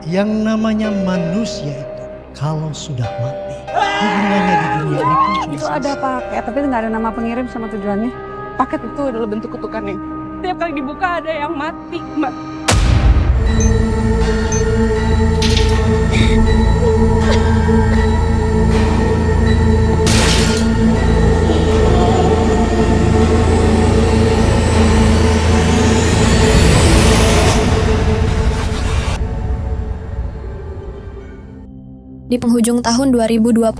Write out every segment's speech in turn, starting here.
Yang namanya manusia itu kalau sudah mati, hubungannya di dunia ini pun Itu sudah ada selesai. paket, tapi nggak ada nama pengirim sama tujuannya. Paket itu adalah bentuk kutukan yang setiap kali dibuka ada yang mati, Mbak. Di penghujung tahun 2024,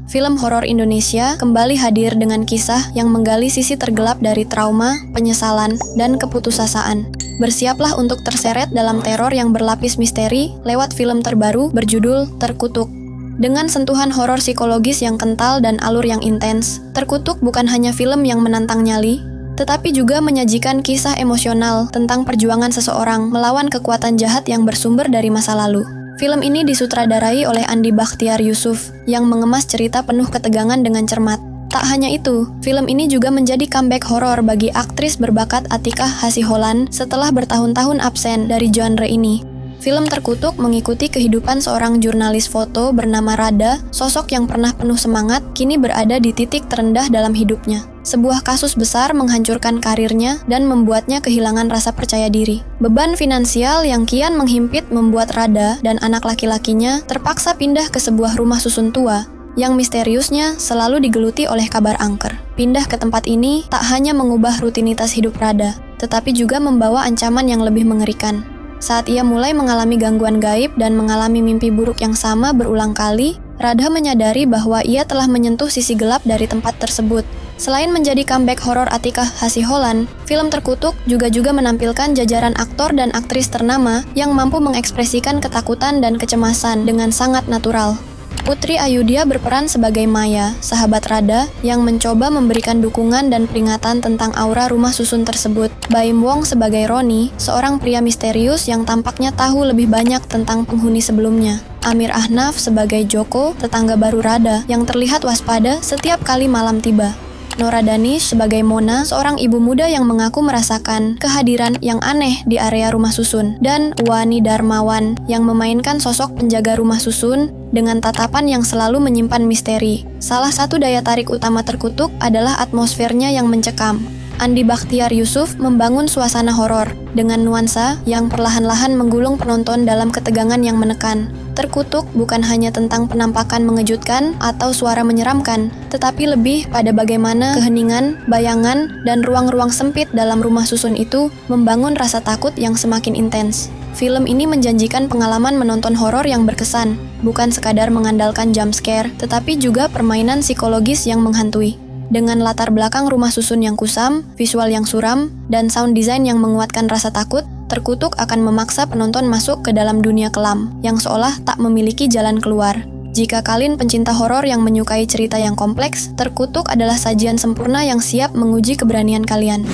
film horor Indonesia kembali hadir dengan kisah yang menggali sisi tergelap dari trauma, penyesalan, dan keputusasaan. Bersiaplah untuk terseret dalam teror yang berlapis misteri lewat film terbaru berjudul Terkutuk. Dengan sentuhan horor psikologis yang kental dan alur yang intens, Terkutuk bukan hanya film yang menantang nyali, tetapi juga menyajikan kisah emosional tentang perjuangan seseorang melawan kekuatan jahat yang bersumber dari masa lalu. Film ini disutradarai oleh Andi Bakhtiar Yusuf yang mengemas cerita penuh ketegangan dengan cermat. Tak hanya itu, film ini juga menjadi comeback horor bagi aktris berbakat Atikah Hasiholan setelah bertahun-tahun absen dari genre ini. Film Terkutuk mengikuti kehidupan seorang jurnalis foto bernama Rada, sosok yang pernah penuh semangat, kini berada di titik terendah dalam hidupnya. Sebuah kasus besar menghancurkan karirnya dan membuatnya kehilangan rasa percaya diri. Beban finansial yang kian menghimpit membuat Rada dan anak laki-lakinya terpaksa pindah ke sebuah rumah susun tua yang misteriusnya selalu digeluti oleh kabar angker. Pindah ke tempat ini tak hanya mengubah rutinitas hidup Rada, tetapi juga membawa ancaman yang lebih mengerikan. Saat ia mulai mengalami gangguan gaib dan mengalami mimpi buruk yang sama berulang kali, Radha menyadari bahwa ia telah menyentuh sisi gelap dari tempat tersebut. Selain menjadi comeback horor Atikah Hasiholan, film Terkutuk juga menampilkan jajaran aktor dan aktris ternama yang mampu mengekspresikan ketakutan dan kecemasan dengan sangat natural. Putri Ayudhya berperan sebagai Maya, sahabat Rada, yang mencoba memberikan dukungan dan peringatan tentang aura rumah susun tersebut. Baim Wong sebagai Roni, seorang pria misterius yang tampaknya tahu lebih banyak tentang penghuni sebelumnya. Amir Ahnaf sebagai Joko, tetangga baru Rada, yang terlihat waspada setiap kali malam tiba. Nora Danish sebagai Mona, seorang ibu muda yang mengaku merasakan kehadiran yang aneh di area rumah susun, dan Wani Darmawan yang memainkan sosok penjaga rumah susun dengan tatapan yang selalu menyimpan misteri. Salah satu daya tarik utama Terkutuk adalah atmosfernya yang mencekam. Andi Bakhtiar Yusuf membangun suasana horor dengan nuansa yang perlahan-lahan menggulung penonton dalam ketegangan yang menekan. Terkutuk bukan hanya tentang penampakan mengejutkan atau suara menyeramkan, tetapi lebih pada bagaimana keheningan, bayangan, dan ruang-ruang sempit dalam rumah susun itu membangun rasa takut yang semakin intens. Film ini menjanjikan pengalaman menonton horor yang berkesan, bukan sekadar mengandalkan jump scare, tetapi juga permainan psikologis yang menghantui. Dengan latar belakang rumah susun yang kusam, visual yang suram, dan sound design yang menguatkan rasa takut, Terkutuk akan memaksa penonton masuk ke dalam dunia kelam, yang seolah tak memiliki jalan keluar. Jika kalian pencinta horor yang menyukai cerita yang kompleks, Terkutuk adalah sajian sempurna yang siap menguji keberanian kalian.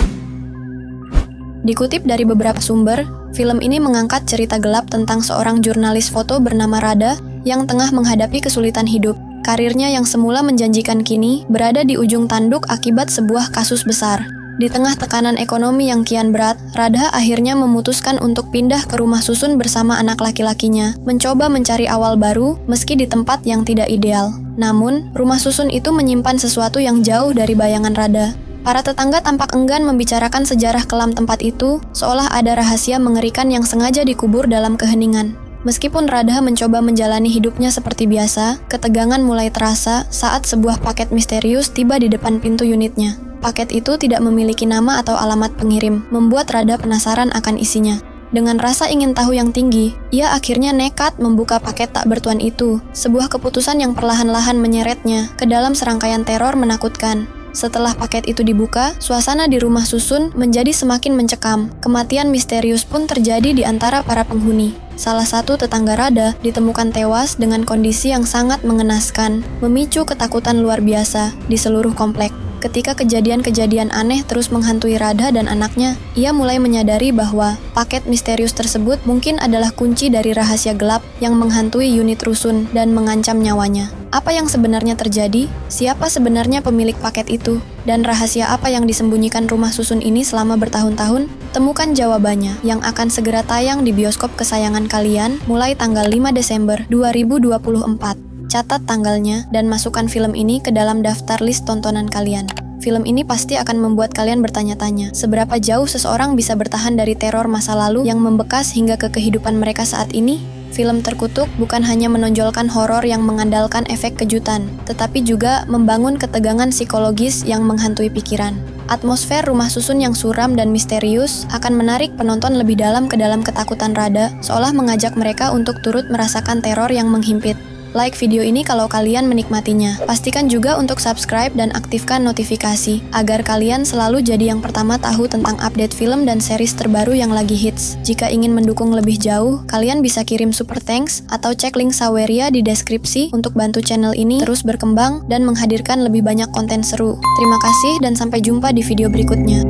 Dikutip dari beberapa sumber, film ini mengangkat cerita gelap tentang seorang jurnalis foto bernama Rada yang tengah menghadapi kesulitan hidup. Karirnya yang semula menjanjikan kini berada di ujung tanduk akibat sebuah kasus besar. Di tengah tekanan ekonomi yang kian berat, Radha akhirnya memutuskan untuk pindah ke rumah susun bersama anak laki-lakinya, mencoba mencari awal baru meski di tempat yang tidak ideal. Namun, rumah susun itu menyimpan sesuatu yang jauh dari bayangan Radha. Para tetangga tampak enggan membicarakan sejarah kelam tempat itu, seolah ada rahasia mengerikan yang sengaja dikubur dalam keheningan. Meskipun Radha mencoba menjalani hidupnya seperti biasa, ketegangan mulai terasa saat sebuah paket misterius tiba di depan pintu unitnya. Paket itu tidak memiliki nama atau alamat pengirim, membuat Radha penasaran akan isinya. Dengan rasa ingin tahu yang tinggi, ia akhirnya nekat membuka paket tak bertuan itu, sebuah keputusan yang perlahan-lahan menyeretnya ke dalam serangkaian teror menakutkan. Setelah paket itu dibuka, suasana di rumah susun menjadi semakin mencekam. Kematian misterius pun terjadi di antara para penghuni. Salah satu tetangga Radha ditemukan tewas dengan kondisi yang sangat mengenaskan, memicu ketakutan luar biasa di seluruh komplek. Ketika kejadian-kejadian aneh terus menghantui Radha dan anaknya, ia mulai menyadari bahwa paket misterius tersebut mungkin adalah kunci dari rahasia gelap yang menghantui unit rusun dan mengancam nyawanya. Apa yang sebenarnya terjadi? Siapa sebenarnya pemilik paket itu? Dan rahasia apa yang disembunyikan rumah susun ini selama bertahun-tahun? Temukan jawabannya yang akan segera tayang di bioskop kesayangan kalian mulai tanggal 5 Desember 2024. Catat tanggalnya dan masukkan film ini ke dalam daftar list tontonan kalian. Film ini pasti akan membuat kalian bertanya-tanya, seberapa jauh seseorang bisa bertahan dari teror masa lalu yang membekas hingga ke kehidupan mereka saat ini? Film Terkutuk bukan hanya menonjolkan horor yang mengandalkan efek kejutan, tetapi juga membangun ketegangan psikologis yang menghantui pikiran. Atmosfer rumah susun yang suram dan misterius akan menarik penonton lebih dalam ke dalam ketakutan Radha, seolah mengajak mereka untuk turut merasakan teror yang menghimpit. Like video ini kalau kalian menikmatinya. Pastikan juga untuk subscribe dan aktifkan notifikasi, agar kalian selalu jadi yang pertama tahu tentang update film dan series terbaru yang lagi hits. Jika ingin mendukung lebih jauh, kalian bisa kirim super thanks atau cek link Saweria di deskripsi untuk bantu channel ini terus berkembang dan menghadirkan lebih banyak konten seru. Terima kasih dan sampai jumpa di video berikutnya.